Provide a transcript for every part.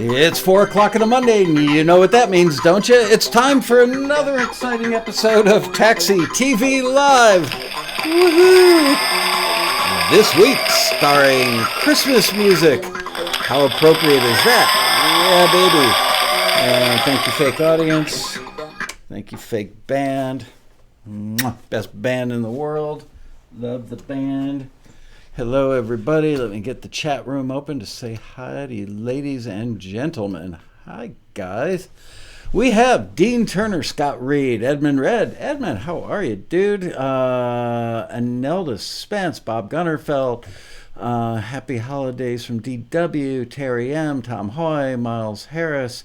It's 4 o'clock on a Monday, and you know what that means, don't you? It's time for another exciting episode of Taxi TV Live. Woohoo! This week, starring Christmas music. How appropriate is that? Yeah, baby. And thank you, fake audience. Thank you, fake band. Best band in the world. Love the band. Hello, everybody. Let me get the chat room open to say hi to you, ladies and gentlemen. Hi, guys. We have Dean Turner, Scott Reed, Edmund Red. Edmund, how are you, dude? Anelda Spence, Bob Gunnerfeld. Happy holidays from DW, Terry M, Tom Hoy, Miles Harris,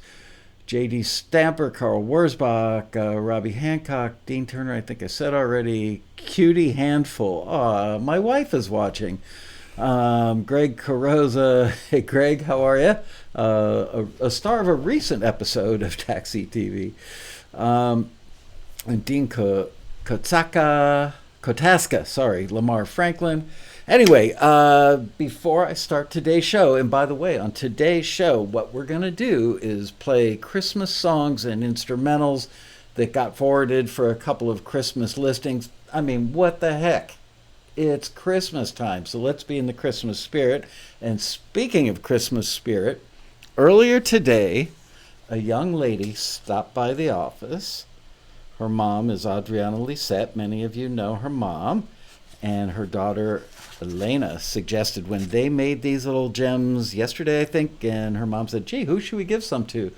J.D. Stamper, Carl Wurzbach, Robbie Hancock, Dean Turner, I think I said already, Cutie Handful. My wife is watching. Greg Carosa. Hey, Greg, how are you? A star of a recent episode of Taxi TV. And Dean Kotaska, sorry, Lamar Franklin. Anyway, before I start today's show, and by the way, on today's show, what we're going to do is play Christmas songs and instrumentals that got forwarded for a couple of Christmas listings. I mean, what the heck? It's Christmas time, so let's be in the Christmas spirit. And speaking of Christmas spirit, earlier today, a young lady stopped by the office. Her mom is Adriana Lisette. Many of you know her mom. And her daughter, Elena, suggested when they made these little gems yesterday, I think, and her mom said, gee, who should we give some to?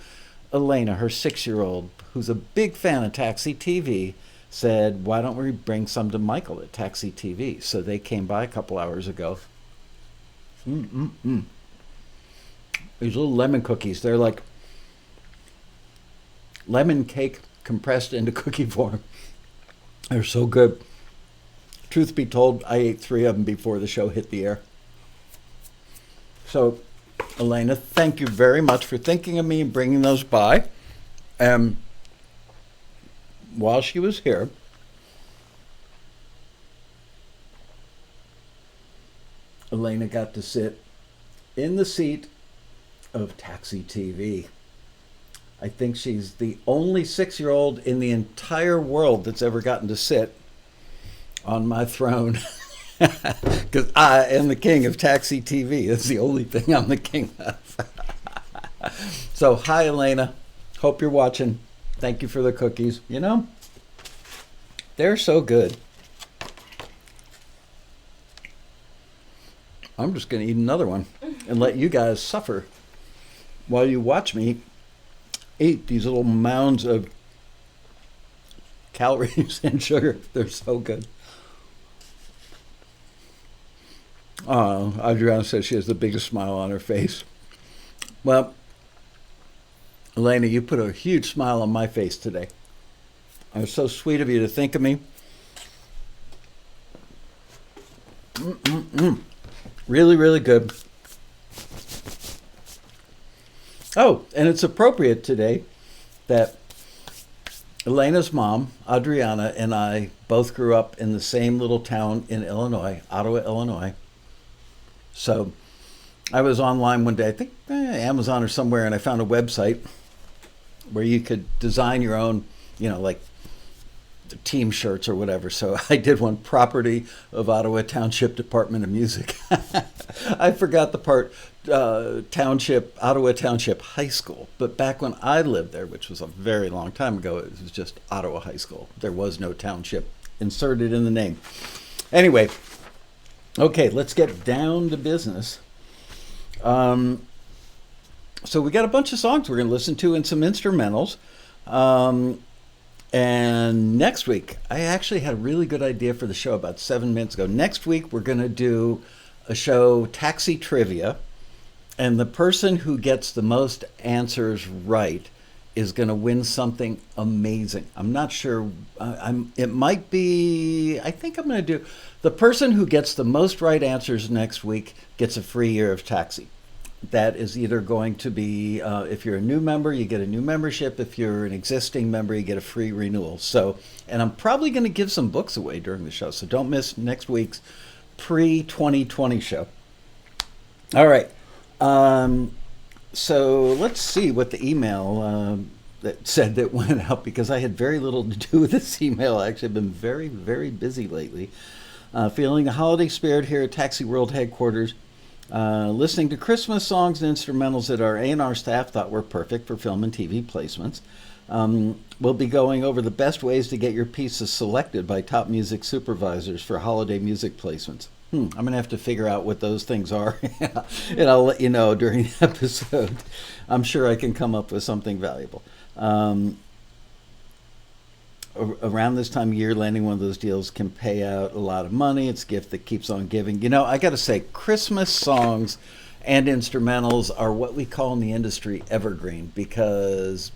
Elena, her 6-year-old, who's a big fan of Taxi TV, said, why don't we bring some to Michael at Taxi TV? So they came by a couple hours ago. These little lemon cookies, they're like lemon cake compressed into cookie form. They're so good. Truth be told, I ate 3 of them before the show hit the air. So, Elena, thank you very much for thinking of me and bringing those by. While she was here, Elena got to sit in the seat of Taxi TV. I think she's the only 6-year-old in the entire world that's ever gotten to sit on my throne, because I am the king of Taxi TV. It's the only thing I'm the king of. So, hi, Elena. Hope you're watching. Thank you for the cookies. You know, they're so good. I'm just going to eat another one and let you guys suffer while you watch me eat these little mounds of calories and sugar. They're so good. Adriana says she has the biggest smile on her face. Well, Elena, you put a huge smile on my face today. It was so sweet of you to think of me. Really, really good. Oh, and it's appropriate today that Elena's mom, Adriana, and I both grew up in the same little town in Illinois, Ottawa, Illinois. So I was online one day, I think Amazon or somewhere, and I found a website where you could design your own, like the team shirts or whatever. So I did one, property of Ottawa Township Department of Music. I forgot the part, Ottawa Township High School. But back when I lived there, which was a very long time ago, it was just Ottawa High School. There was no township inserted in the name. Anyway, okay, let's get down to business. So we got a bunch of songs we're going to listen to and some instrumentals. And next week, I actually had a really good idea for the show about 7 minutes ago. Next week, we're going to do a show, Taxi Trivia. And the person who gets the most answers right is going to win something amazing. I'm not sure. It might be, I think I'm going to do, the person who gets the most right answers next week gets a free year of Taxi. That is either going to be, if you're a new member, you get a new membership. If you're an existing member, you get a free renewal. So, and I'm probably going to give some books away during the show. So don't miss next week's pre-2020 show. All right. Um, so let's see what the email that said that went out, because I had very little to do with this email. Actually, I've been very, very busy lately. Feeling the holiday spirit here at Taxi World headquarters. Listening to Christmas songs and instrumentals that our A&R staff thought were perfect for film and TV placements. We'll be going over the best ways to get your pieces selected by top music supervisors for holiday music placements. I'm going to have to figure out what those things are, and I'll let you know during the episode. I'm sure I can come up with something valuable. Around this time of year, landing one of those deals can pay out a lot of money. It's a gift that keeps on giving. I got to say, Christmas songs and instrumentals are what we call in the industry evergreen, because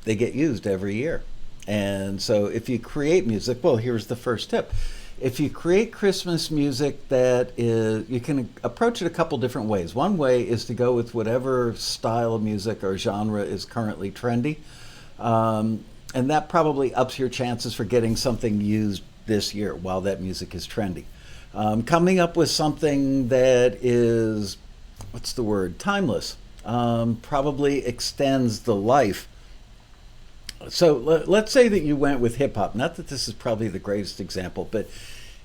they get used every year. And so if you create music, well, here's the first tip. If you create Christmas music, you can approach it a couple different ways. One way is to go with whatever style of music or genre is currently trendy. And that probably ups your chances for getting something used this year while that music is trendy. Coming up with something that is, what's the word, timeless, probably extends the life. So let's say that you went with hip hop. Not that this is probably the greatest example, but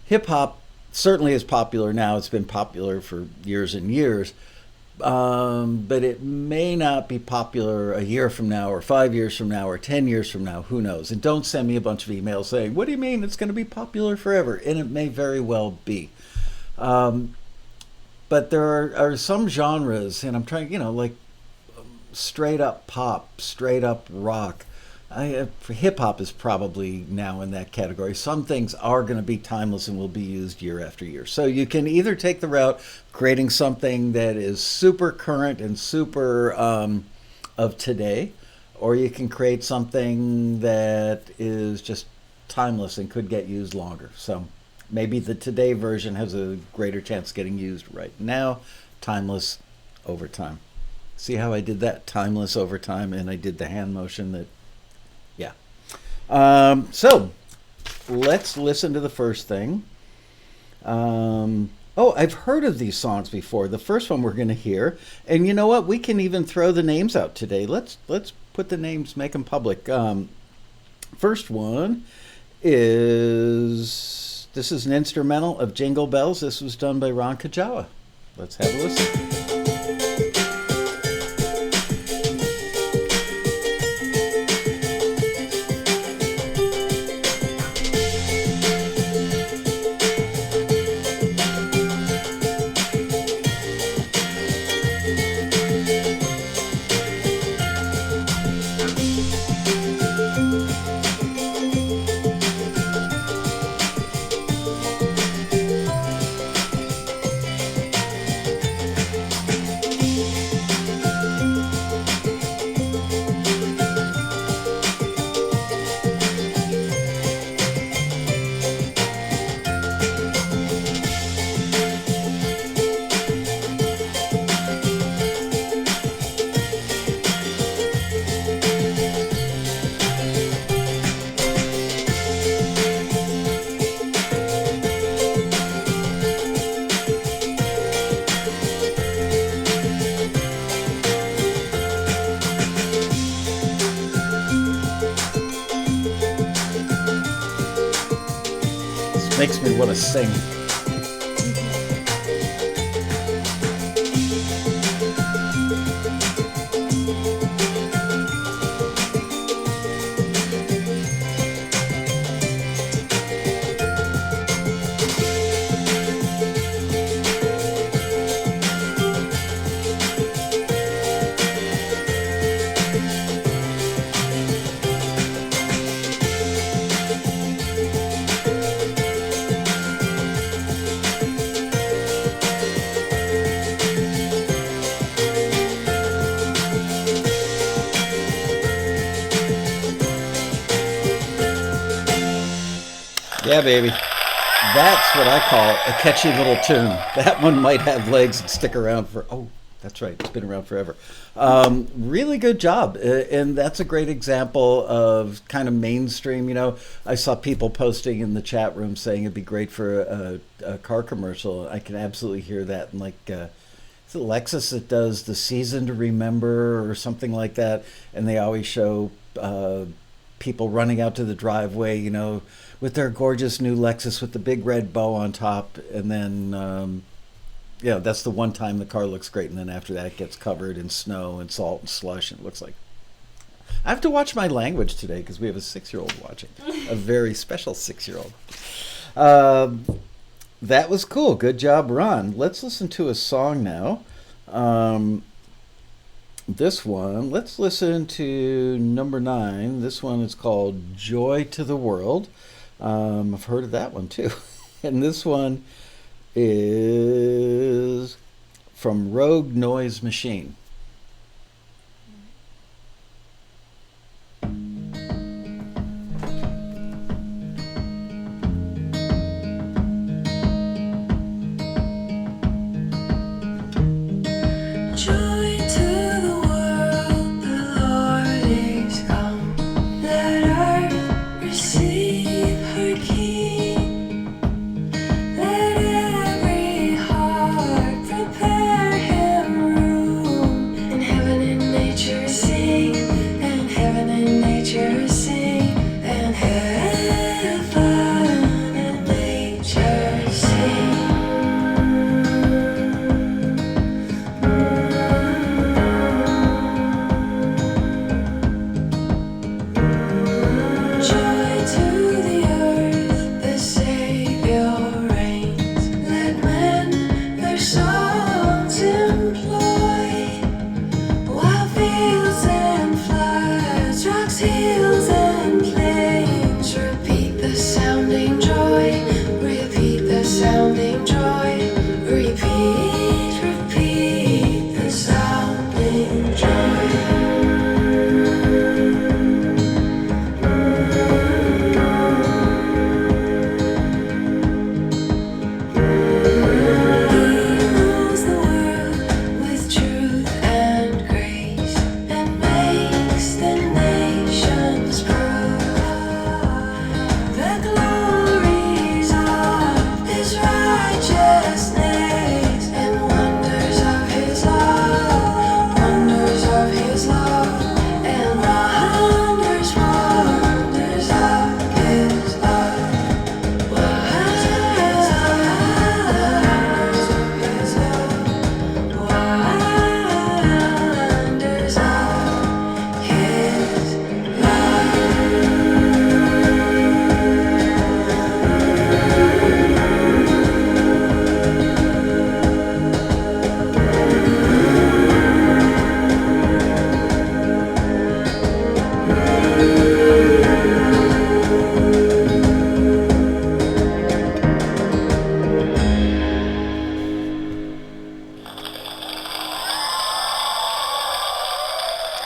hip hop certainly is popular now. It's been popular for years and years. But it may not be popular a year from now, or 5 years from now, or 10 years from now. Who knows? And don't send me a bunch of emails saying, what do you mean it's going to be popular forever? And it may very well be. But there are some genres, and I'm trying, like straight up pop, straight up rock. Hip hop is probably now in that category. Some things are going to be timeless and will be used year after year. So you can either take the route creating something that is super current and super of today, or you can create something that is just timeless and could get used longer. So maybe the today version has a greater chance of getting used right now. Timeless over time. See how I did that? Timeless over time, and I did the hand motion that. Yeah. So let's listen to the first thing. I've heard of these songs before. The first one we're going to hear, and you know what? We can even throw the names out today. Let's put the names, make them public. First one this is an instrumental of Jingle Bells. This was done by Ron Kajawa. Let's have a listen. Makes me want to sing. Yeah, baby. That's what I call a catchy little tune. That one might have legs and stick around for, that's right, it's been around forever. Really good job. And that's a great example of kind of mainstream. I saw people posting in the chat room saying it'd be great for a car commercial. I can absolutely hear that in like it's Lexus that does the season to remember or something like that, and they always show people running out to the driveway, with their gorgeous new Lexus with the big red bow on top, and then that's the one time the car looks great, and then after that it gets covered in snow and salt and slush, and it looks like I have to watch my language today because we have a 6-year-old watching, a very special 6-year-old. That was cool. Good job, Ron. Let's listen to a song now. This one, let's listen to number 9. This one is called Joy to the World. I've heard of that one too. And this one is from Rogue Noise Machine.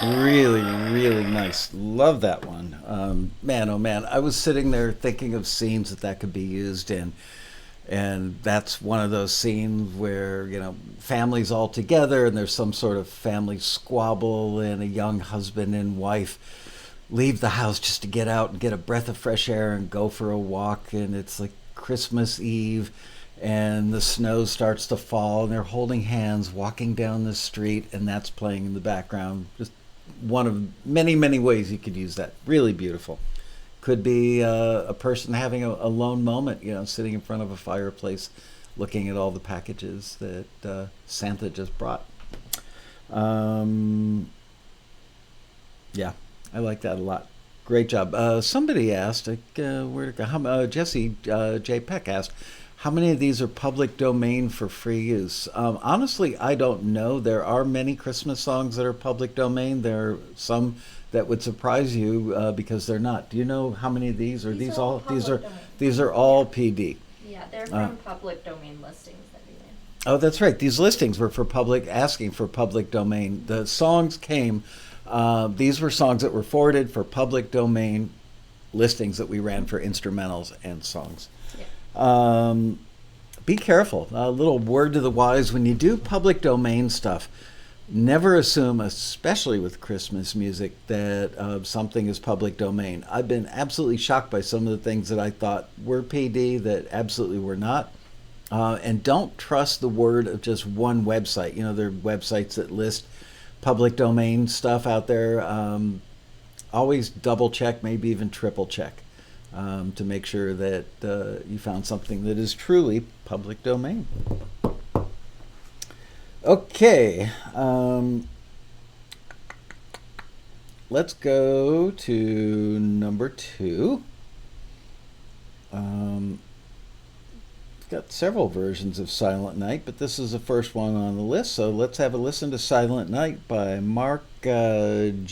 Really, really nice. Love that one. Man, oh man, I was sitting there thinking of scenes that could be used in, and that's one of those scenes where families all together and there's some sort of family squabble, and a young husband and wife leave the house just to get out and get a breath of fresh air and go for a walk, and it's like Christmas Eve and the snow starts to fall and they're holding hands walking down the street, and that's playing in the background. Just one of many, many ways you could use that. Really beautiful. Could be a person having a lone moment, sitting in front of a fireplace looking at all the packages that Santa just brought. Yeah, I like that a lot. Great job. Somebody asked, Jesse J. Peck asked, how many of these are public domain for free use? Honestly, I don't know. There are many Christmas songs that are public domain. There are some that would surprise you because they're not. Do you know how many of these are? These are all PD. Yeah, they're from public domain listings that we made. Oh, that's right. These listings were for asking for public domain. The songs came. These were songs that were forwarded for public domain listings that we ran for instrumentals and songs. Be careful. A little word to the wise: when you do public domain stuff, never assume, especially with Christmas music, that something is public domain. I've been absolutely shocked by some of the things that I thought were PD that absolutely were not. And don't trust the word of just one website. There are websites that list public domain stuff out there. Always double check, maybe even triple check, to make sure that you found something that is truly public domain. Okay, let's go to number 2. Got several versions of Silent Night, but this is the first one on the list, so let's have a listen to Silent Night by Mark Jelinuski.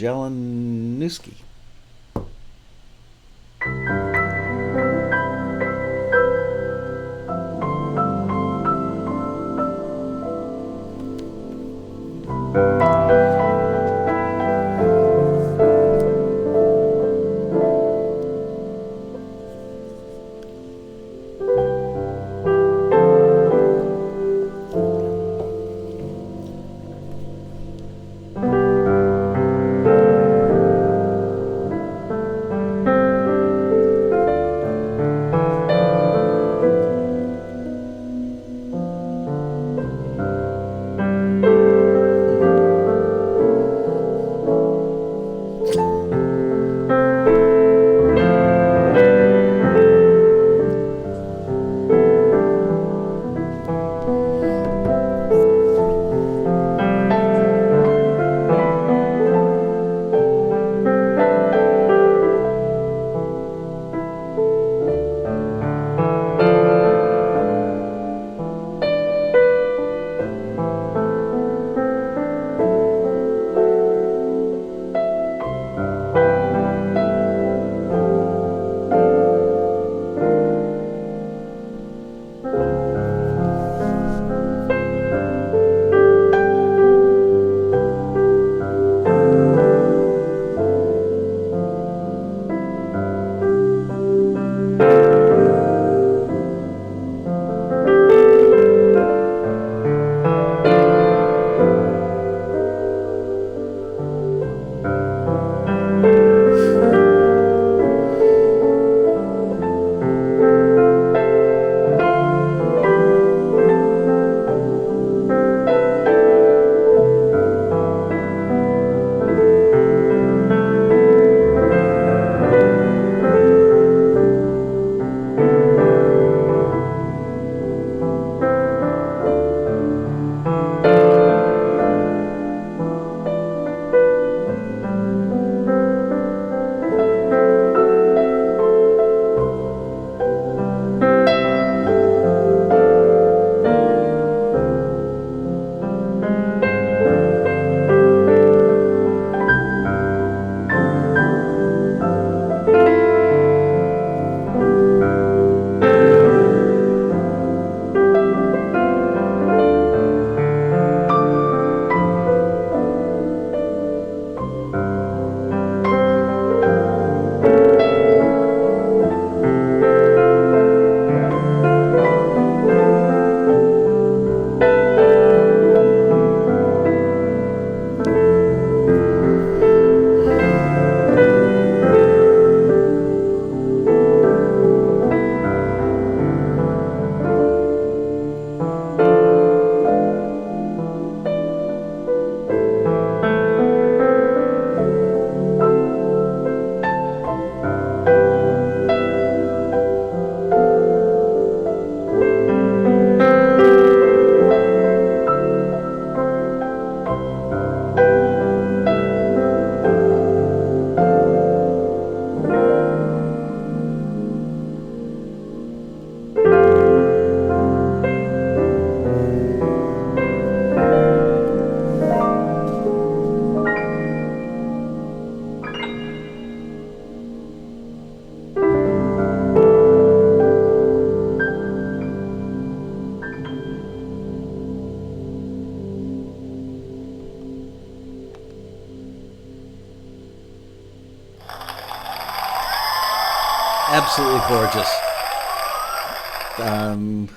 Absolutely gorgeous.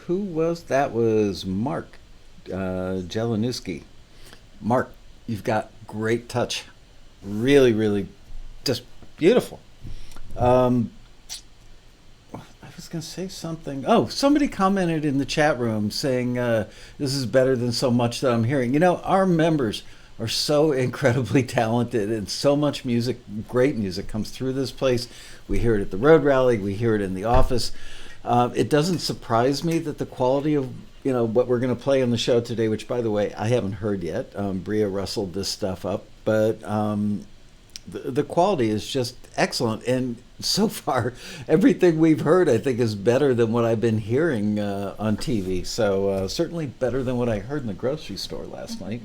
Who was that? Was Mark Jelinuski. Mark, you've got great touch. Really, really, just beautiful. I was was going to say something. Oh, somebody commented in the chat room saying this is better than so much that I'm hearing. You know, our members are so incredibly talented, and so much music, great music, comes through this place. We hear it at the road rally. We hear it in the office. It doesn't surprise me that the quality of what we're going to play on the show today, which by the way I haven't heard yet. Bria rustled this stuff up, but the quality is just excellent. And so far, everything we've heard, I think, is better than what I've been hearing on TV. So certainly better than what I heard in the grocery store last night.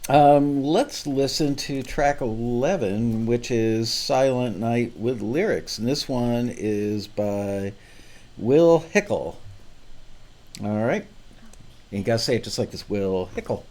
Let's listen to track 11, which is Silent Night with lyrics. And this one is by Will Hickle. All right. And you got to say it just like this, Will Hickle.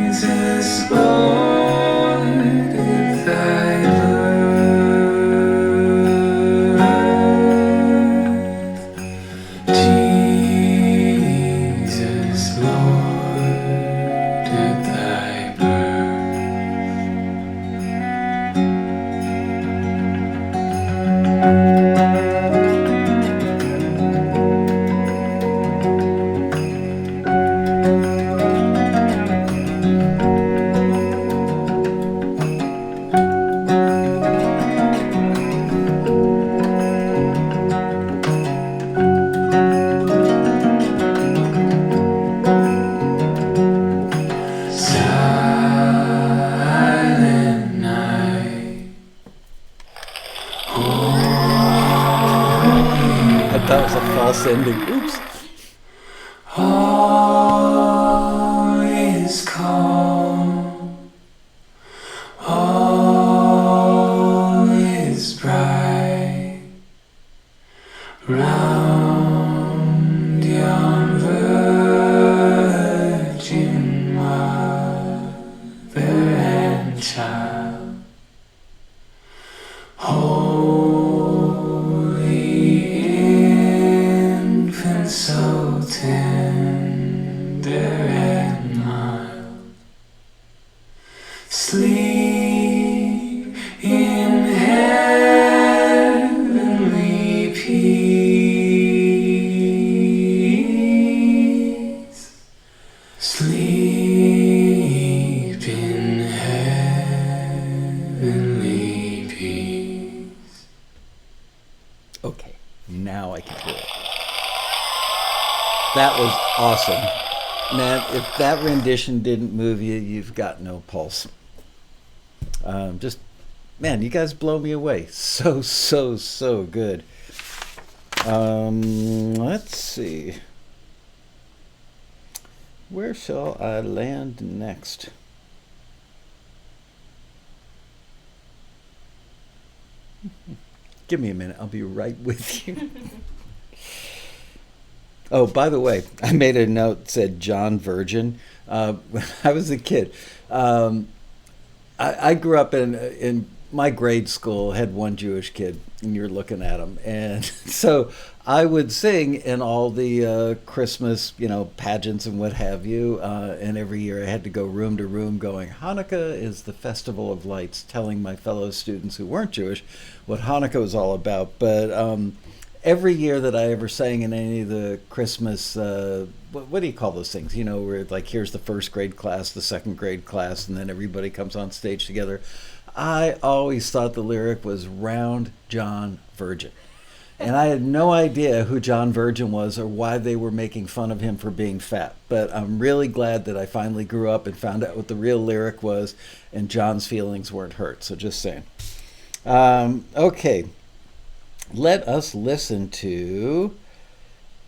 Jesus, oh. false ending. Oops. All is calm, all is bright, round yon virgin mother and child, holy infant, so tender and mild, sleep in heavenly peace, sleep in heavenly peace. Okay, now I can hear it. That was awesome. Man, if that rendition didn't move you, you've got no pulse. Man, you guys blow me away. So, so, so good. Let's see. Where shall I land next? Give me a minute. I'll be right with you. Oh, by the way, I made a note that said John Virgin. When I was a kid, I grew up in my grade school had one Jewish kid, and you're looking at him, and so I would sing in all the Christmas, pageants and what have you. And every year I had to go room to room, going, "Hanukkah is the festival of lights," telling my fellow students who weren't Jewish what Hanukkah was all about. But every year that I ever sang in any of the Christmas, what do you call those things? Where like here's the first grade class, the second grade class, and then everybody comes on stage together. I always thought the lyric was "Round John Virgin." And I had no idea who John Virgin was or why they were making fun of him for being fat. But I'm really glad that I finally grew up and found out what the real lyric was, and John's feelings weren't hurt. So just saying. Okay. Let us listen to...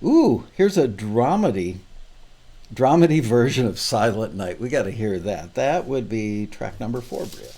Ooh, here's a dramedy version of Silent Night. We got to hear that. That would be track number 4, Bria.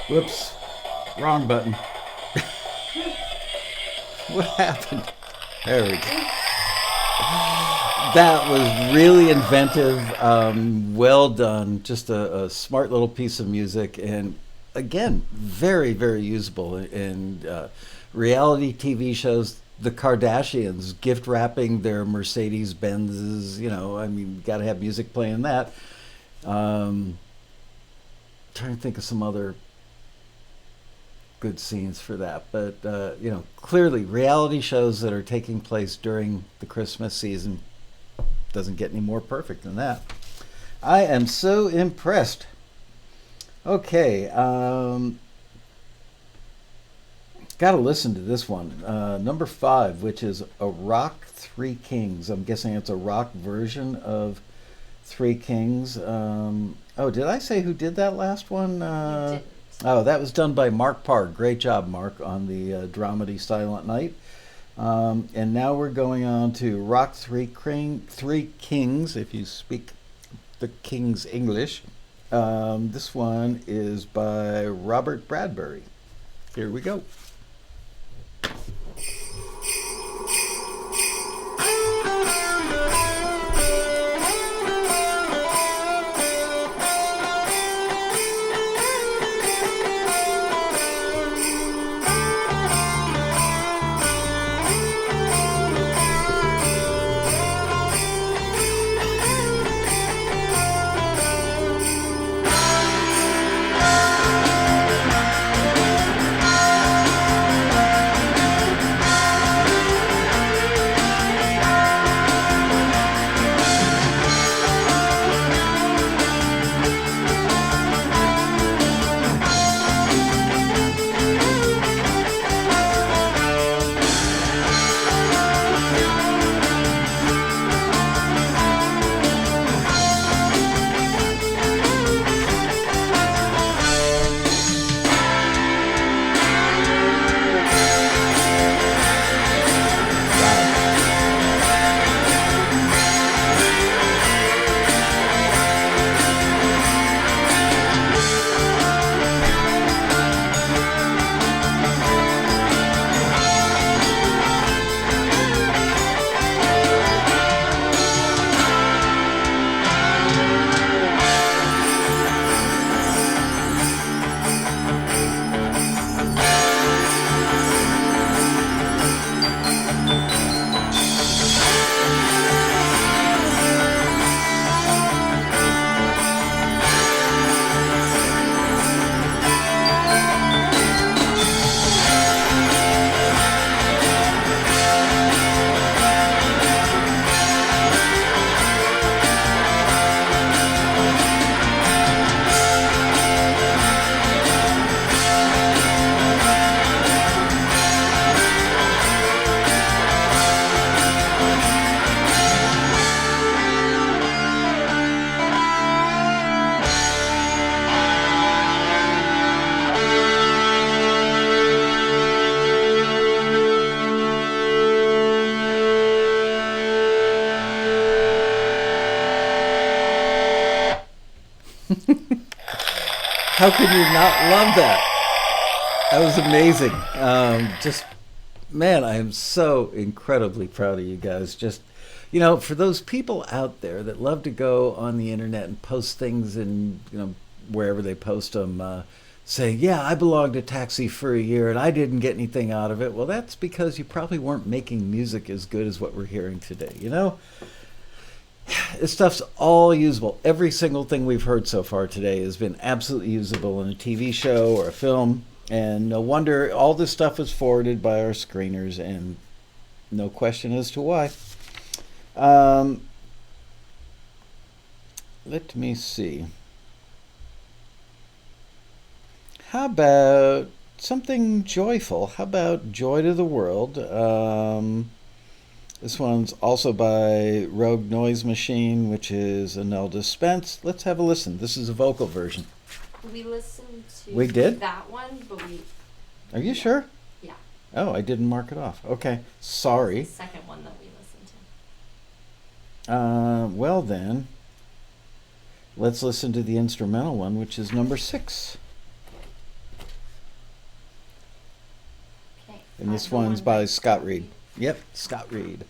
Whoops, wrong button. What happened? There we go. That was really inventive, well done, just a smart little piece of music, and again, very, very usable in reality TV shows. The Kardashians gift wrapping their Mercedes Benzes, got to have music playing that. Trying to think of some other good scenes for that, but clearly reality shows that are taking place during the Christmas season, doesn't get any more perfect than that. I am so impressed. Okay, gotta listen to this one. Number 5, which is a rock Three Kings. I'm guessing it's a rock version of Three Kings. Oh, did I say who did that last one? You didn't. Oh, that was done by Mark Parr. Great job, Mark, on the dramedy Silent Night. And now we're going on to Rock Three Kings, if you speak the King's English. This one is by Robert Bradbury. Here we go. How could you not love that? That was amazing. Just, man, I am so incredibly proud of you guys. Just, for those people out there that love to go on the internet and post things and, wherever they post them, saying, yeah, I belonged to Taxi for a year and I didn't get anything out of it. Well, that's because you probably weren't making music as good as what we're hearing today, This stuff's all usable. Every single thing we've heard so far today has been absolutely usable in a TV show or a film. And no wonder all this stuff was forwarded by our screeners, and no question as to why. Let me see. How about something joyful? How about Joy to the World? This one's also by Rogue Noise Machine, which is a Nelda Spence. Let's have a listen. This is a vocal version. We listened to We did? that one, but Are you sure? yeah. Oh, I didn't mark it off. Okay, sorry. The second one that we listened to. Well then, let's listen to the instrumental one, which is number 6. Okay. And this the one's one by Scott Reed. Yep, Scott Reed.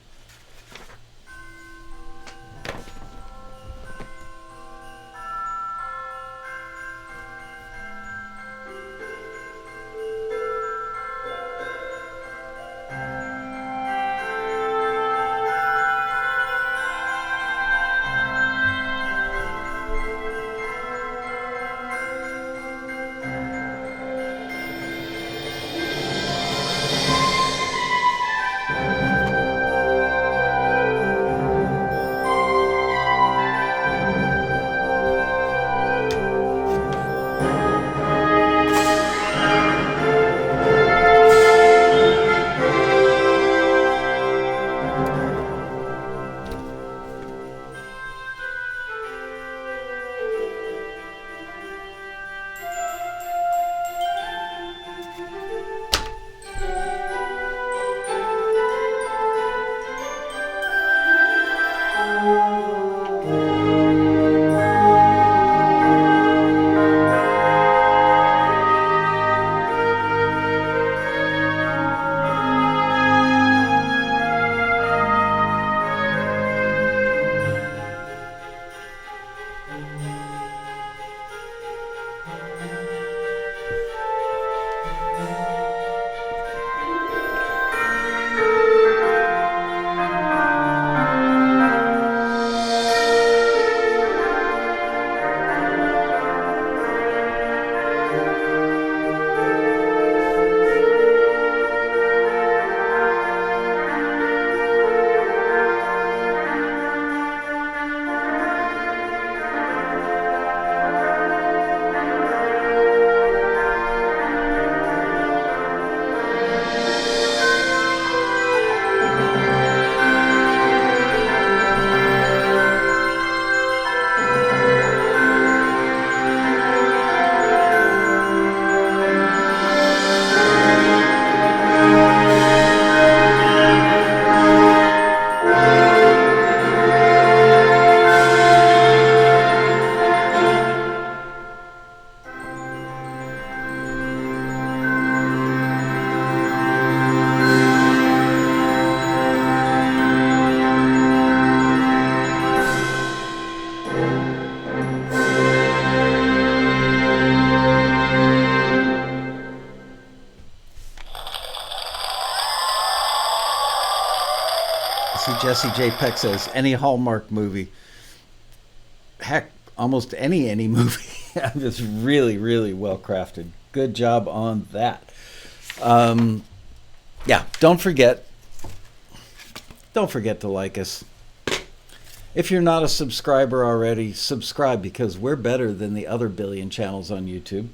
See, Jesse J. Peck says any Hallmark movie. Heck, almost any movie. It's really, really well crafted. Good job on that. Yeah, don't forget to like us. If you're not a subscriber already, subscribe, because we're better than the other billion channels on YouTube.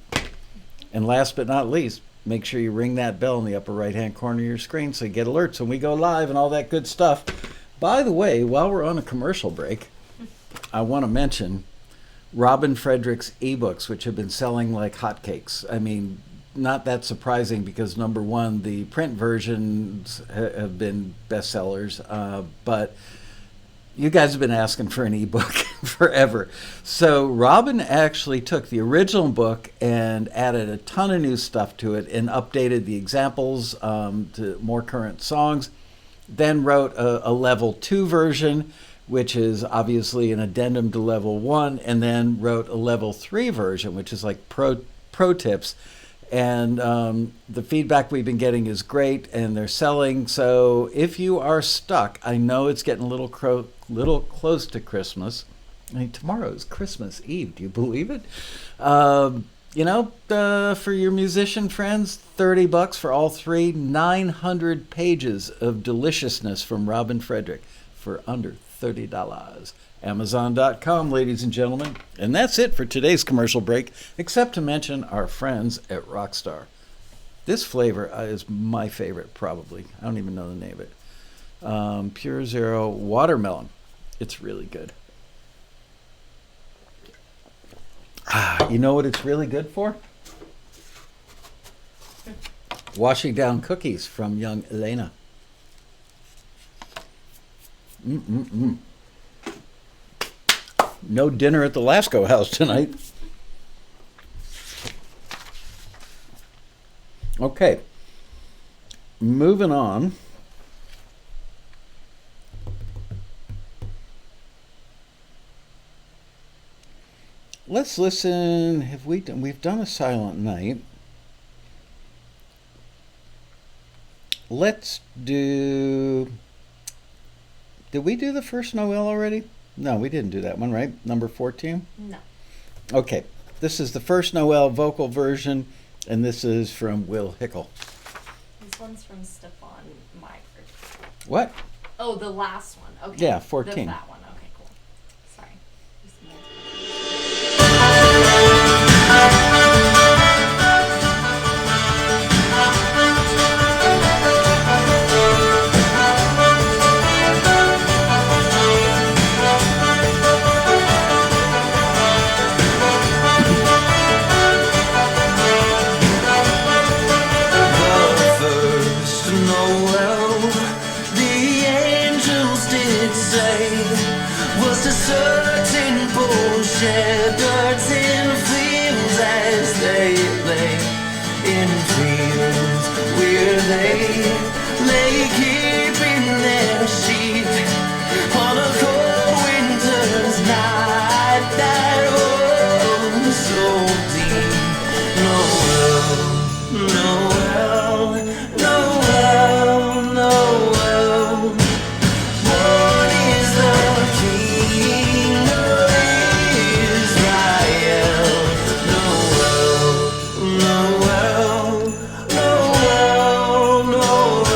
And last but not least, make sure you ring that bell in the upper right-hand corner of your screen so you get alerts when we go live and all that good stuff. By the way, while we're on a commercial break, I want to mention Robin Frederick's ebooks, which have been selling like hotcakes. I mean, not that surprising, because number one, the print versions have been bestsellers, but you guys have been asking for an ebook forever. So Robin actually took the original book and added a ton of new stuff to it and updated the examples to more current songs. Then wrote a level 2 version, which is obviously an addendum to level 1, and then wrote a level 3 version, which is like pro tips. And the feedback we've been getting is great, and they're selling. So if you are stuck, I know it's getting a little close to Christmas. I mean, tomorrow is Christmas Eve. Do you believe it? For your musician friends, $30 for all three, 900 pages of deliciousness from Robin Frederick for under $30. Amazon.com, ladies and gentlemen. And that's it for today's commercial break, except to mention our friends at Rockstar. This flavor is my favorite, probably. I don't even know the name of it. Pure Zero Watermelon. It's really good. You know what it's really good for? Washing down cookies from young Elena. No dinner at the Lasco house tonight. Okay. Moving on. Let's listen. We've done a Silent Night. Let's do. Did we do the first Noel already? No, we didn't do that one, right? Number 14? No. Okay. This is the first Noel vocal version, and this is from Will Hickel. This one's from Stefan Meyer. What? Oh, the last one. Okay. Yeah, 14. That one. Okay, cool. Sorry. Shepherds in fields as they lay in fields where they lay keeping their sheep on a cold winter's night that oh so deep. Noel, Noel, Noel, Noel. Born is the King of Israel. Noel, Noel, Noel, Noel.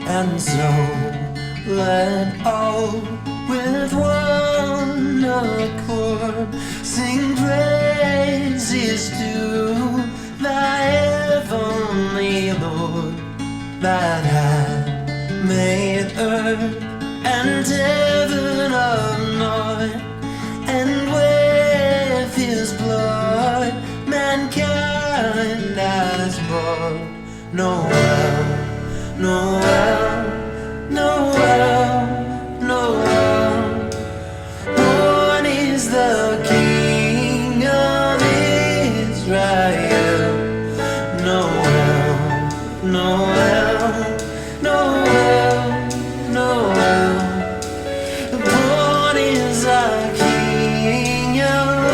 And so let all with one accord sing praises to thy heavenly Lord, that hath made earth and heaven of night, and with his blood mankind has bought. Noel, Noel, Noel, Noel. Born is the King of Israel. Noel, Noel, Noel, Noel. Born is the King of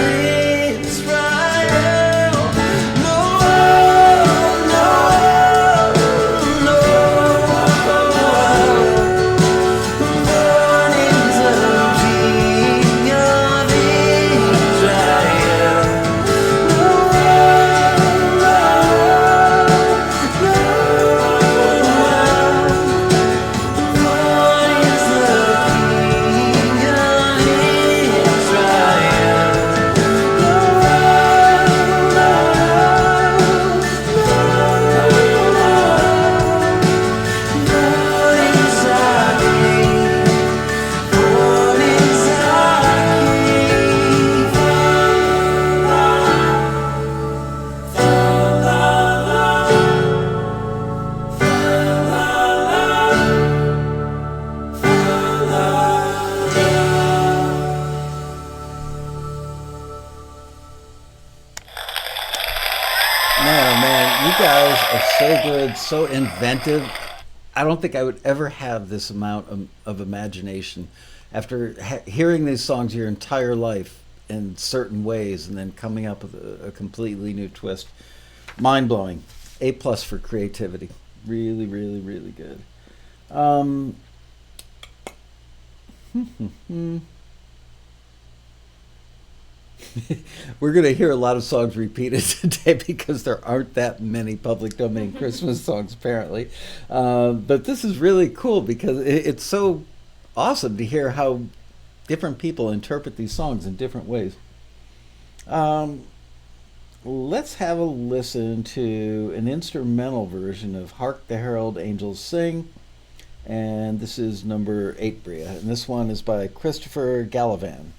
Israel. Noel, Noel, Noel. Born is the King of Israel. Man, you guys are so good, so inventive. I don't think I would ever have this amount of imagination after hearing these songs your entire life in certain ways and then coming up with a completely new twist. Mind blowing. A plus for creativity. Really, really, really good. We're going to hear a lot of songs repeated today because there aren't that many public domain Christmas songs, apparently. But this is really cool because it's so awesome to hear how different people interpret these songs in different ways. Let's have a listen to an instrumental version of Hark, the Herald Angels Sing. And this is number 8, Bria. And this one is by Christopher Gallivan.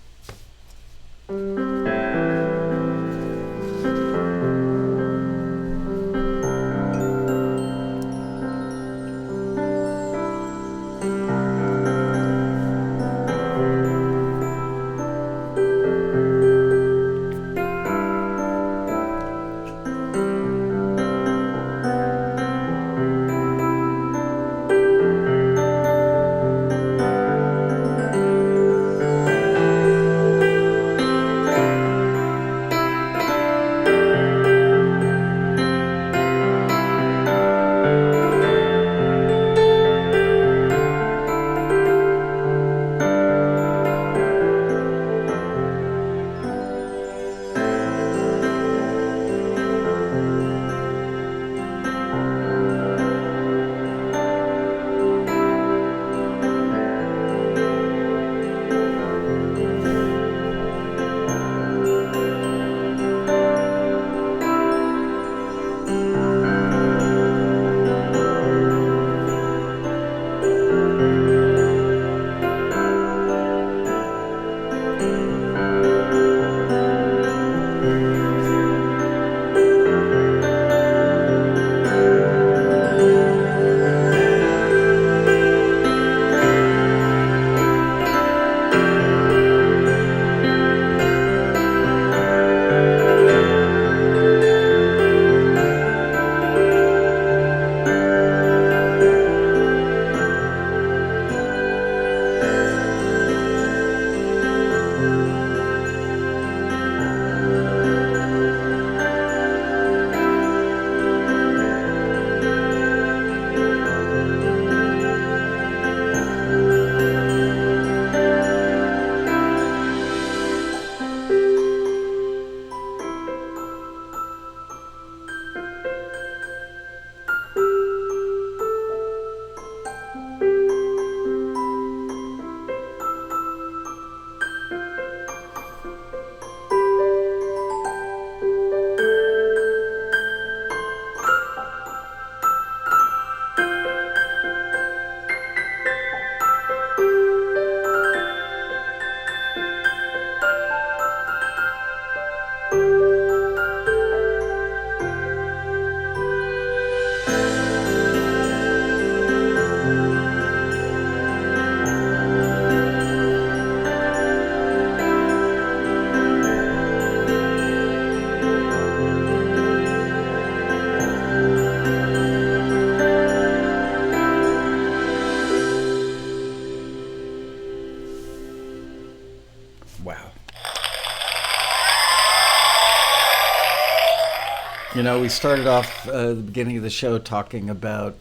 we started off the beginning of the show talking about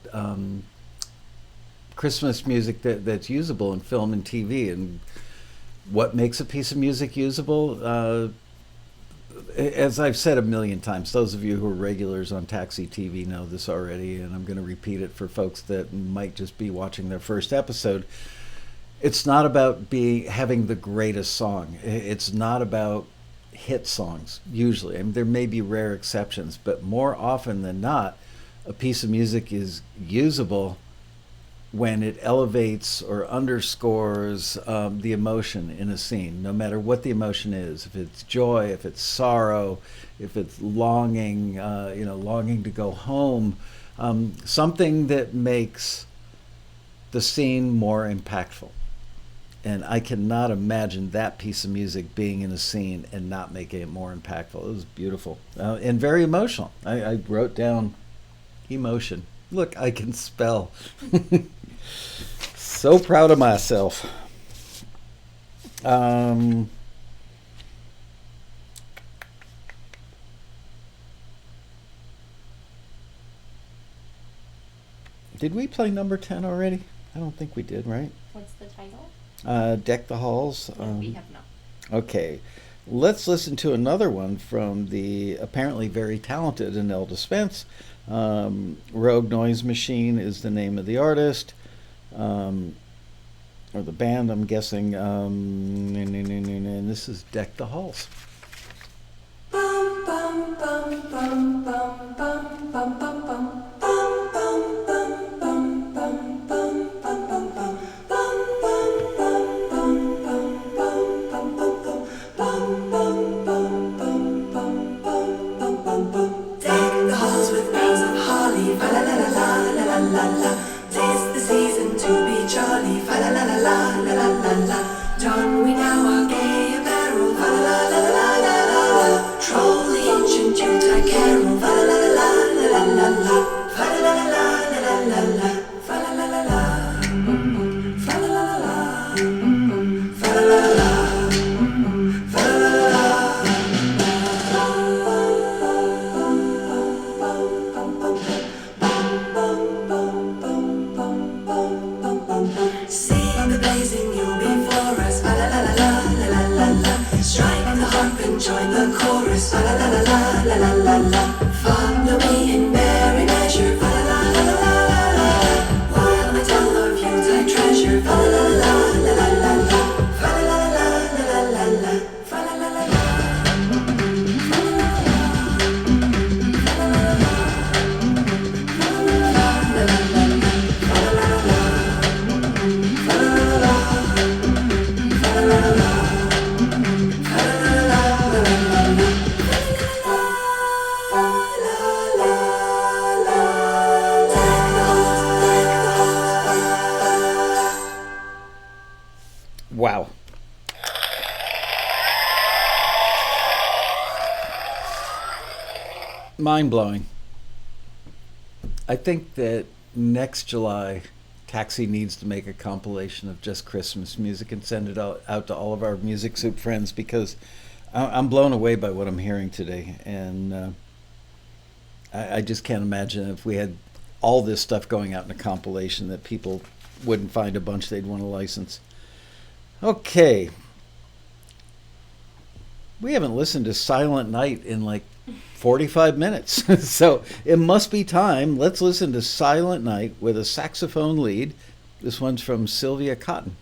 Christmas music that's usable in film and TV, and what makes a piece of music usable. As I've said a million times, those of you who are regulars on Taxi TV know this already, and I'm going to repeat it for folks that might just be watching their first episode. It's not about having the greatest song. It's not about hit songs, usually. I mean, there may be rare exceptions, but more often than not, a piece of music is usable when it elevates or underscores the emotion in a scene, no matter what the emotion is. If it's joy, if it's sorrow, if it's longing, longing to go home, something that makes the scene more impactful. And I cannot imagine that piece of music being in a scene and not making it more impactful. It was beautiful and very emotional. I wrote down emotion. Look, I can spell. So proud of myself. Did we play number 10 already? I don't think we did, right? What's the title? Deck the Halls. We have not. Okay. Let's listen to another one from the apparently very talented Imelda Spence. Rogue Noise Machine is the name of the artist. Or the band, I'm guessing. And this is Deck the Halls. Bum bum bum bum bum bum bum bum bum. John, we now are gay apparel, fa la la la la la la la. Troll the ancient Yuletide carol, fa la la la la la la la. Fa la la la la la la la. Fa la la la la. Fa la la la la. Fa la la la la. Fa la la la la. See the blazing you'll be for us. Fa la la la la la la la. Strike the harp and join the chorus. Fa la la la la la la la. Follow me in merry measure. Fa la la la la la la. While I tell of Yuletide treasure. Fa la la la la la la. Fa la la la la la la. Fa la la la la. Fa la la la. Fa la la la la. Fa la la la la. Fa la la la la. Fa la la la. Fa la la la la. Wow. Mind-blowing. I think that next July, Taxi needs to make a compilation of just Christmas music and send it out to all of our Music Soup friends, because I'm blown away by what I'm hearing today. And I just can't imagine if we had all this stuff going out in a compilation that people wouldn't find a bunch they'd want to license. Okay. We haven't listened to Silent Night in like 45 minutes. So it must be time. Let's listen to Silent Night with a saxophone lead. This one's from Sylvia Cotton.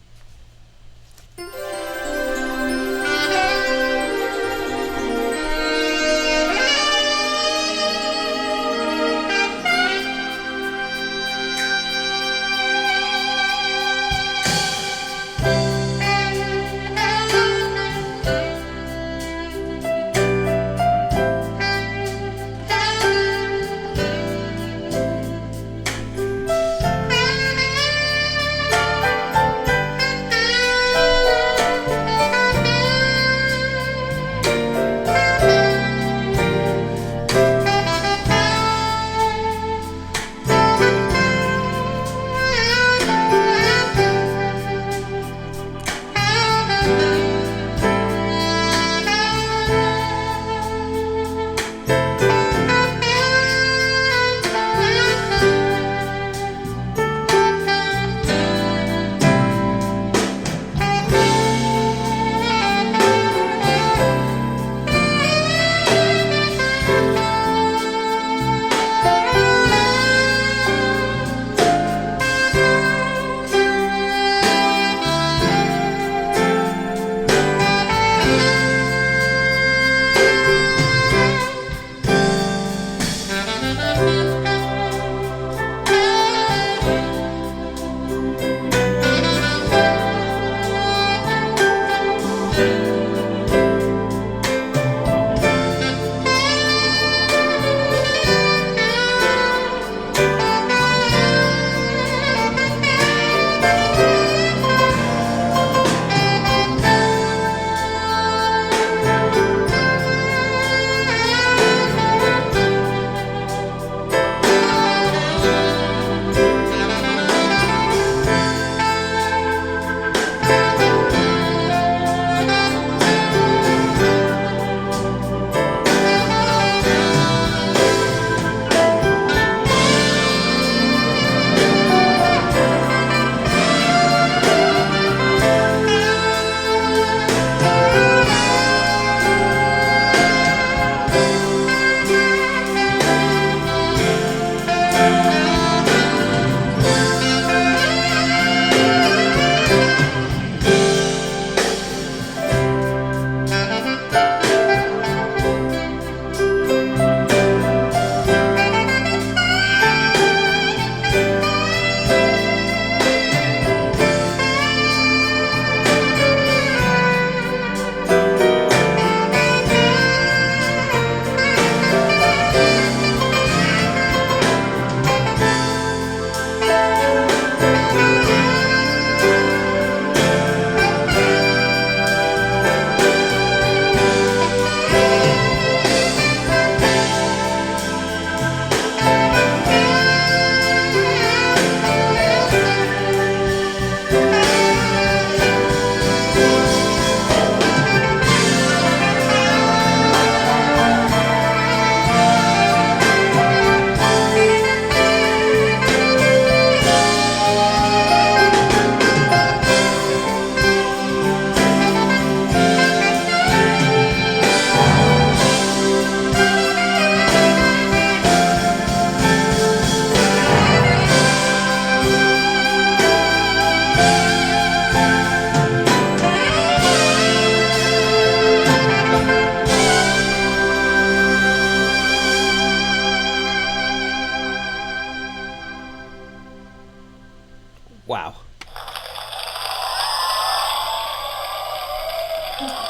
Wow.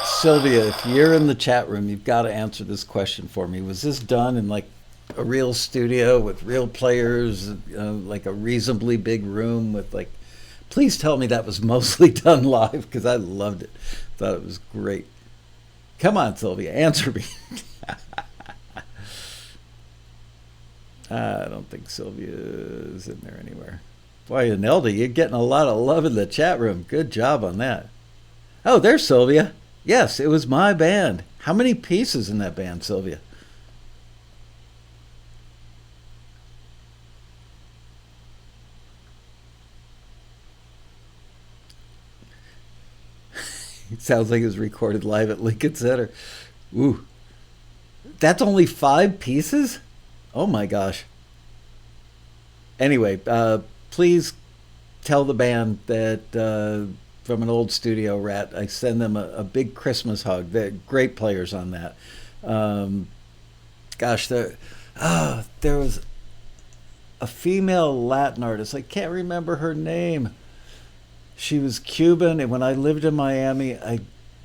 Sylvia, if you're in the chat room, you've got to answer this question for me. Was this done in like a real studio with real players, like a reasonably big room with like, please tell me that was mostly done live because I loved it. Thought it was great. Come on, Sylvia, answer me. I don't think Sylvia is in there anywhere. Boy, Anelda, you're getting a lot of love in the chat room. Good job on that. Oh, there's Sylvia. Yes, it was my band. How many pieces in that band, Sylvia? It sounds like it was recorded live at Lincoln Center. Ooh. That's only 5 pieces? Oh my gosh. Anyway, please tell the band that from an old studio rat, I send them a big Christmas hug. They're great players on that. Gosh, there was a female Latin artist. I can't remember her name. She was Cuban, and when I lived in Miami, I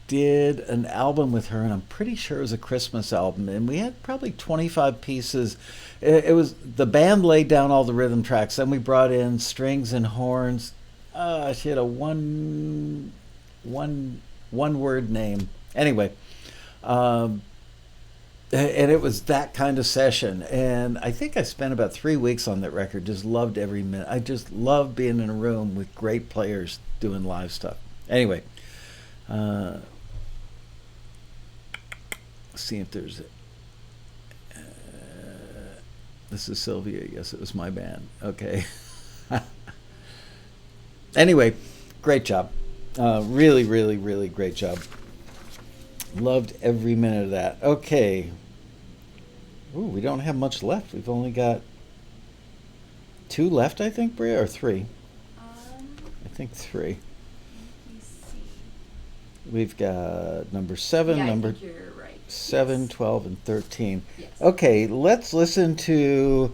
did an album with her, and I'm pretty sure it was a Christmas album, and we had probably 25 pieces. It was the band laid down all the rhythm tracks, then we brought in strings and horns. She had a one word name. Anyway, and it was that kind of session, and I think I spent about 3 weeks on that record. Just loved every minute. I just love being in a room with great players doing live stuff. Anyway, see if there's this is Sylvia. Yes, it was my band. Okay. Anyway, great job. Really, really, really great job. Loved every minute of that. Okay. Ooh, we don't have much left. We've only got 2 left, I think, Bria, or 3? I think 3. Let me see. We've got number 7, Yeah, number... I think you're right. 7, 12, and 13. Yes. Okay, let's listen to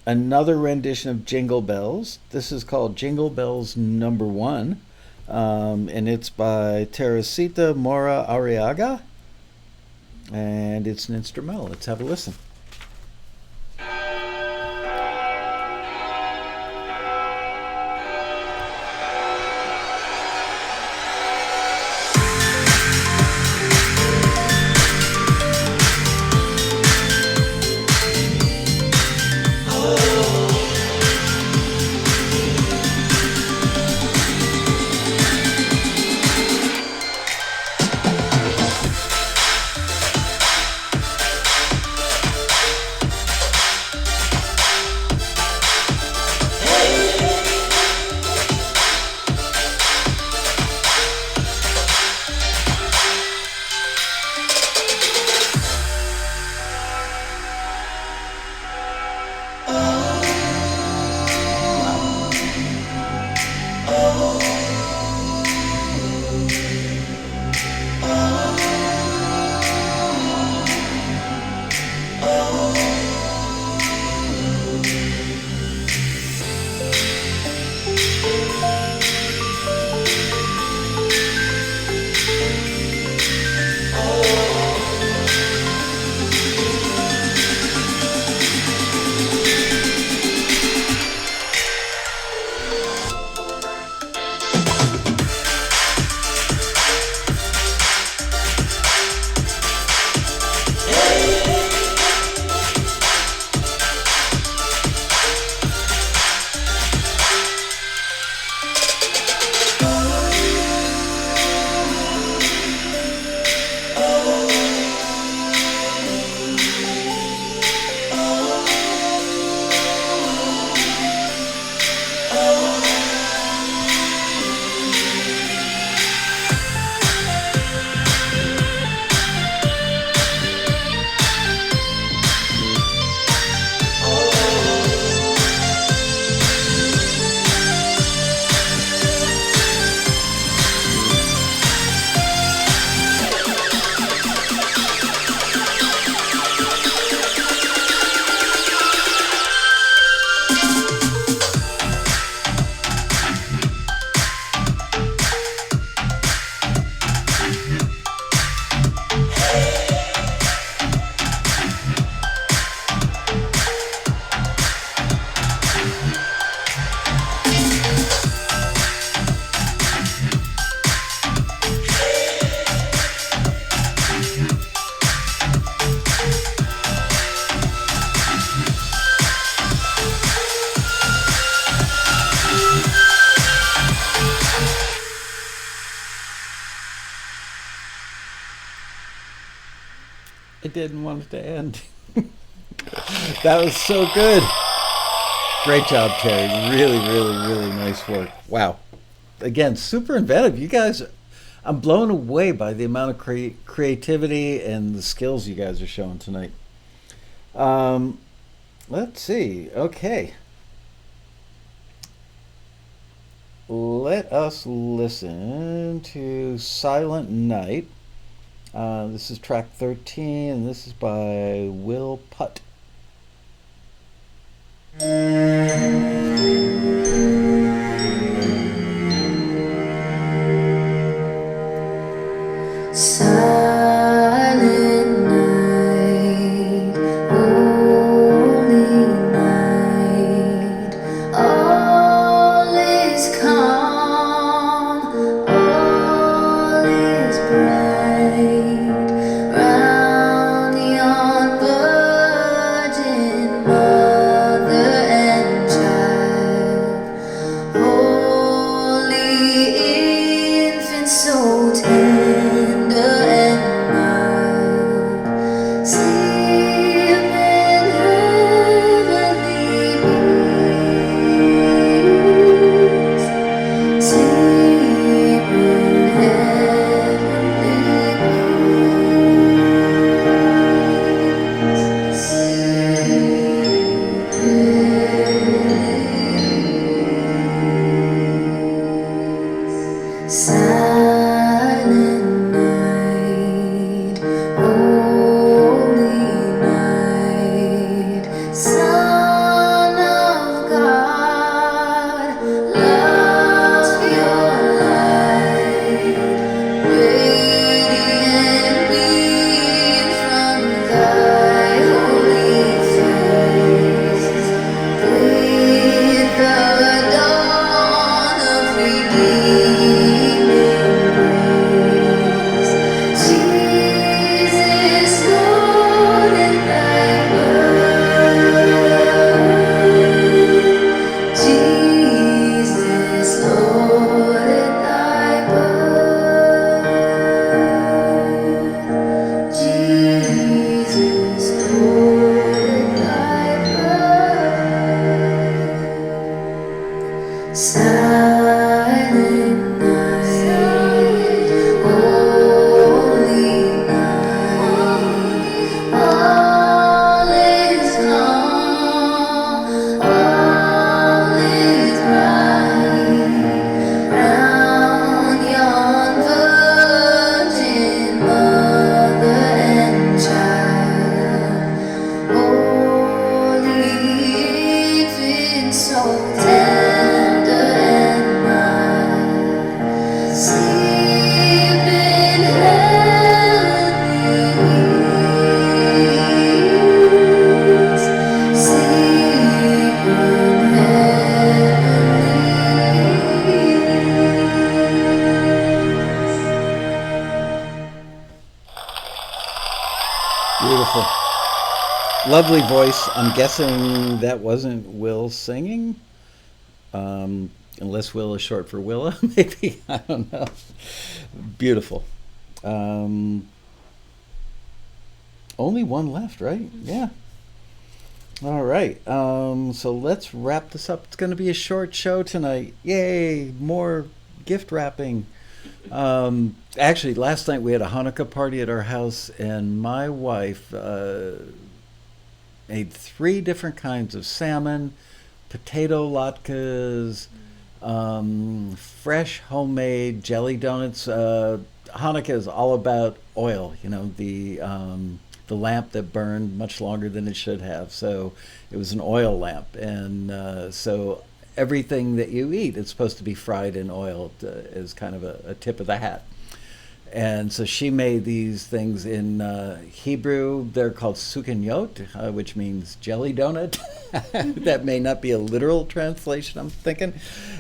another rendition of Jingle Bells. This is called Jingle Bells Number 1, and it's by Teresita Mora Arriaga, and it's an instrumental. Let's have a listen. I didn't want it to end. That was so good. Great job, Terry. Really, really, really nice work. Wow. Again, super inventive. You guys, I'm blown away by the amount of creativity and the skills you guys are showing tonight. Let's see. Okay. Let us listen to Silent Night. This is track 13, and this is by Will Putt. Silent night, holy night, all is calm, all is bright, round yon bird Lovely voice. I'm guessing that wasn't Will singing. Unless Will is short for Willa, maybe. I don't know. Beautiful. Only one left, right? Yeah. All right. So let's wrap this up. It's going to be a short show tonight. Yay! More gift wrapping. Actually, last night we had a Hanukkah party at our house, and my wife made 3 different kinds of salmon, potato latkes, fresh homemade jelly donuts. Hanukkah is all about oil, the lamp that burned much longer than it should have. So it was an oil lamp, and so everything that you eat is supposed to be fried in oil as kind of a tip of the hat. And so she made these things in Hebrew. They're called sukenyot, which means jelly donut. That may not be a literal translation, I'm thinking.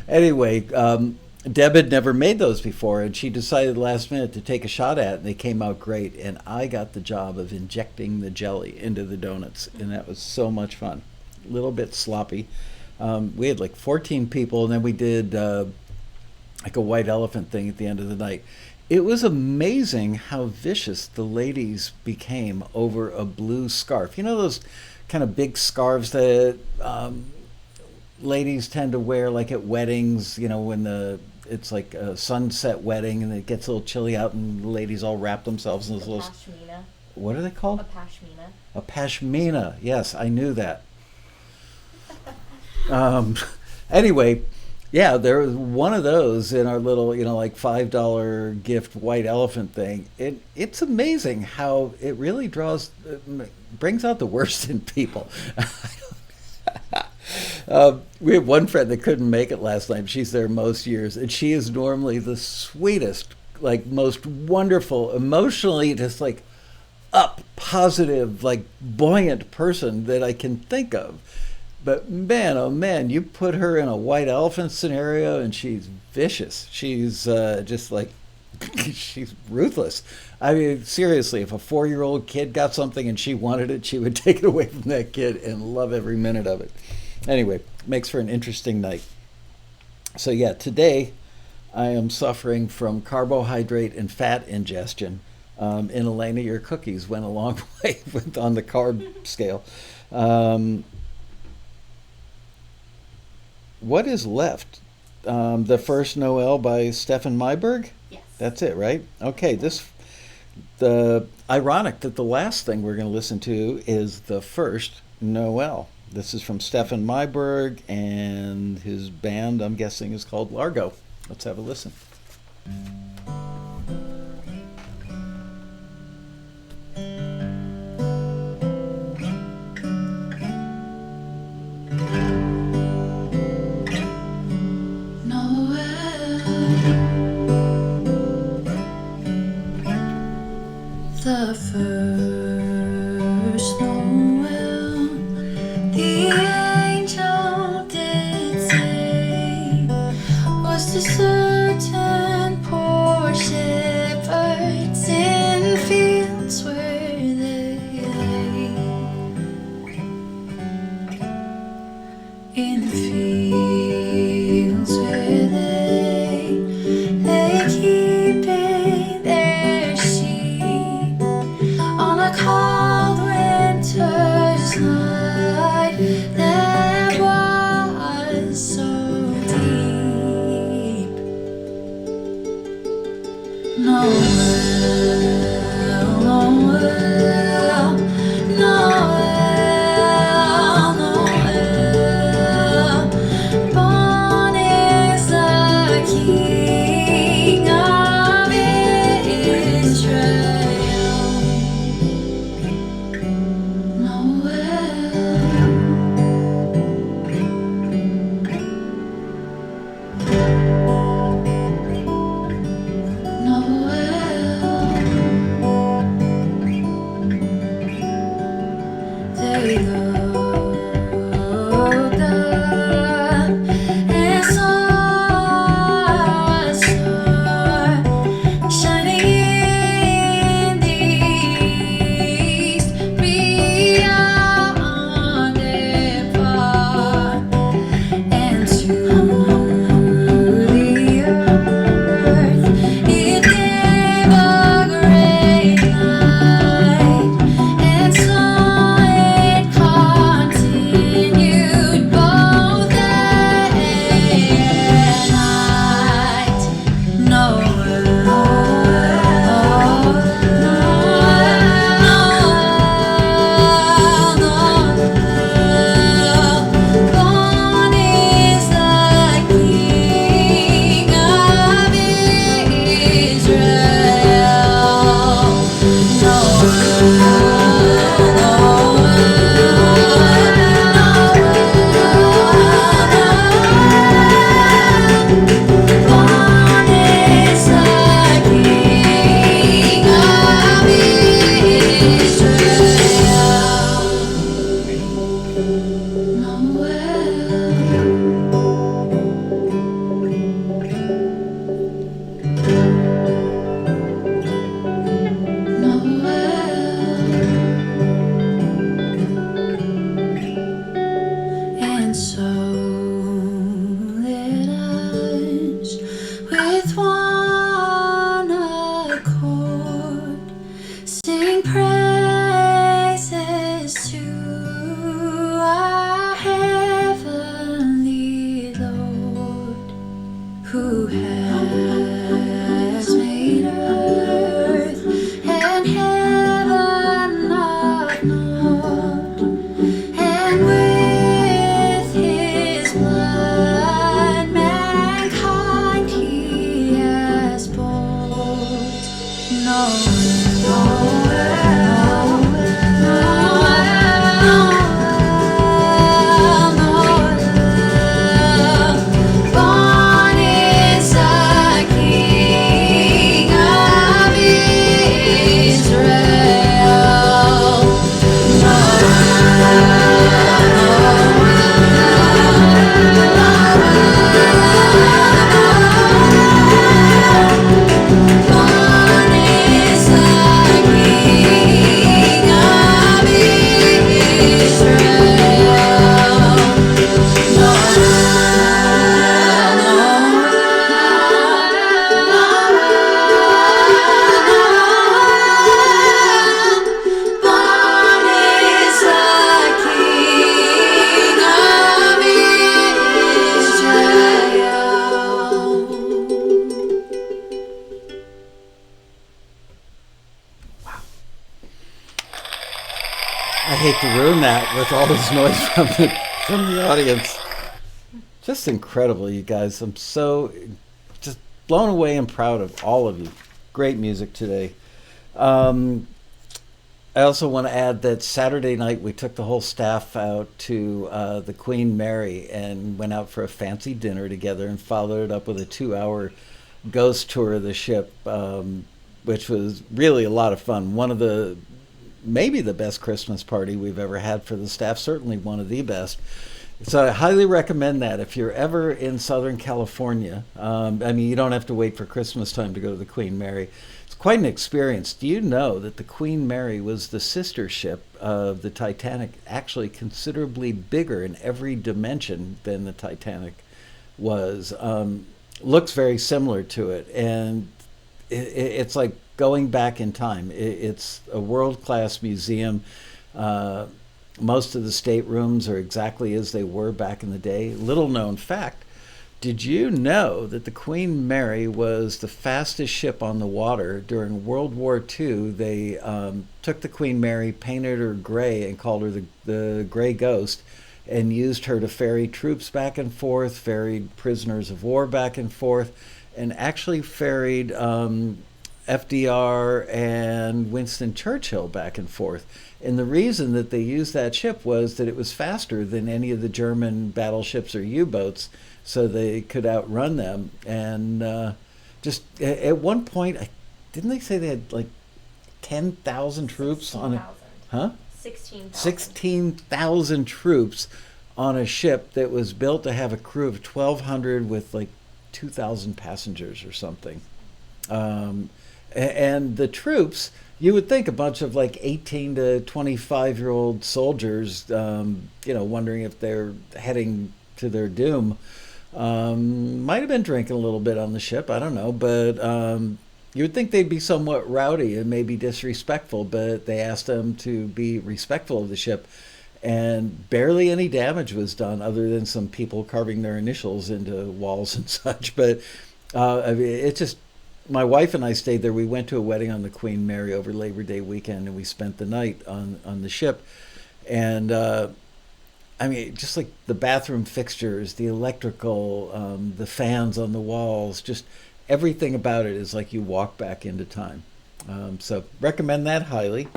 Anyway, Deb had never made those before, and she decided last minute to take a shot at it, and they came out great. And I got the job of injecting the jelly into the donuts, and that was so much fun. A little bit sloppy. We had like 14 people, and then we did like a white elephant thing at the end of the night. It was amazing how vicious the ladies became over a blue scarf. You know those kind of big scarves that ladies tend to wear like at weddings, when it's like a sunset wedding and it gets a little chilly out and the ladies all wrap themselves in those little... Pashmina. What are they called? A pashmina. A pashmina. Yes, I knew that. Anyway, yeah, there was one of those in our little, like $5 gift white elephant thing. It's amazing how it really brings out the worst in people. We have one friend that couldn't make it last night. She's there most years, and she is normally the sweetest, like most wonderful, emotionally just like up, positive, like buoyant person that I can think of. But man, oh man, you put her in a white elephant scenario and she's vicious. She's just like, she's ruthless. I mean, seriously, if a 4-year-old kid got something and she wanted it, she would take it away from that kid and love every minute of it. Anyway, makes for an interesting night. So yeah, today I am suffering from carbohydrate and fat ingestion. And Elena, your cookies went a long way on the carb scale. What is left? The first Noel by Stefan Myberg? Yes. That's it, right? Okay, ironic that the last thing we're going to listen to is the first Noel. This is from Stefan Myberg, and his band, I'm guessing, is called Largo. Let's have a listen. The first Noel, the angel did say, was to certain poor shepherds in fields where they lay. In fields where they lay keeping their sheep on a cold winter's night that was so deep. Noel, Noel, Noel, Noel, And so let us with one accord sing praises to our heavenly Lord, who has made earth and heaven of naught, and with his blood mankind he has bought. Born is the King of Israel. Born is the King of Israel. Born is the King of Israel. I hate to ruin that with all this noise from the audience. Just incredible, you guys. I'm so just blown away and proud of all of you. Great music today. I also want to add that Saturday night we took the whole staff out to the Queen Mary and went out for a fancy dinner together and followed it up with a 2-hour ghost tour of the ship, which was really a lot of fun. One of the maybe the best Christmas party we've ever had for the staff, certainly one of the best. So I highly recommend that if you're ever in Southern California. I mean, you don't have to wait for Christmas time to go to the Queen Mary. It's quite an experience. Do you know that the Queen Mary was the sister ship of the Titanic, actually considerably bigger in every dimension than the Titanic was? Looks very similar to it, and it's like going back in time. It's a world-class museum. Most of the staterooms are exactly as they were back in the day. Little known fact, did you know that the Queen Mary was the fastest ship on the water during World War II? They took the Queen Mary, painted her gray, and called her the Gray Ghost, and used her to ferry troops back and forth, ferried prisoners of war back and forth, and actually ferried FDR and Winston Churchill back and forth. And the reason that they used that ship was that it was faster than any of the German battleships or U-boats, so they could outrun them. And just at one point, didn't they say they had like 10,000 troops on it? Huh? 16,000. 16,000 troops on a ship that was built to have a crew of 1,200 with like 2,000 passengers or something. And the troops, you would think a bunch of like 18 to 25-year-old soldiers, wondering if they're heading to their doom. Might have been drinking a little bit on the ship, I don't know, but you would think they'd be somewhat rowdy and maybe disrespectful, but they asked them to be respectful of the ship, and barely any damage was done other than some people carving their initials into walls and such. But I mean, it just, my wife and I stayed there. We went to a wedding on the Queen Mary over Labor Day weekend, and we spent the night on the ship. And I mean, just like the bathroom fixtures, the electrical, the fans on the walls, just everything about it is like you walk back into time. So recommend that highly.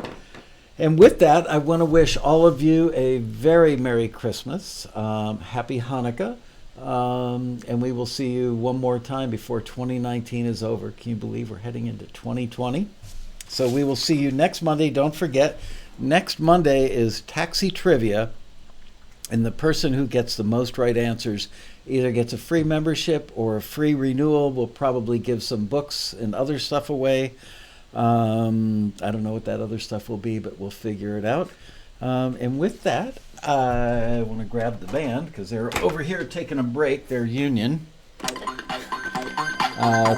And with that, I want to wish all of you a very Merry Christmas, Happy Hanukkah, and we will see you one more time before 2019 is over. Can you believe we're heading into 2020? So we will see you next Monday. Don't forget, next Monday is Taxi Trivia. And the person who gets the most right answers either gets a free membership or a free renewal. We'll probably give some books and other stuff away. I don't know what that other stuff will be, but we'll figure it out. And with that, I want to grab the band because they're over here taking a break. They're union.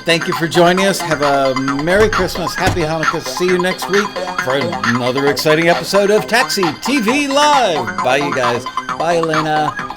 Thank you for joining us. Have a Merry Christmas, Happy Hanukkah. See you next week for another exciting episode of Taxi TV Live. Bye, you guys. Bye, Elena.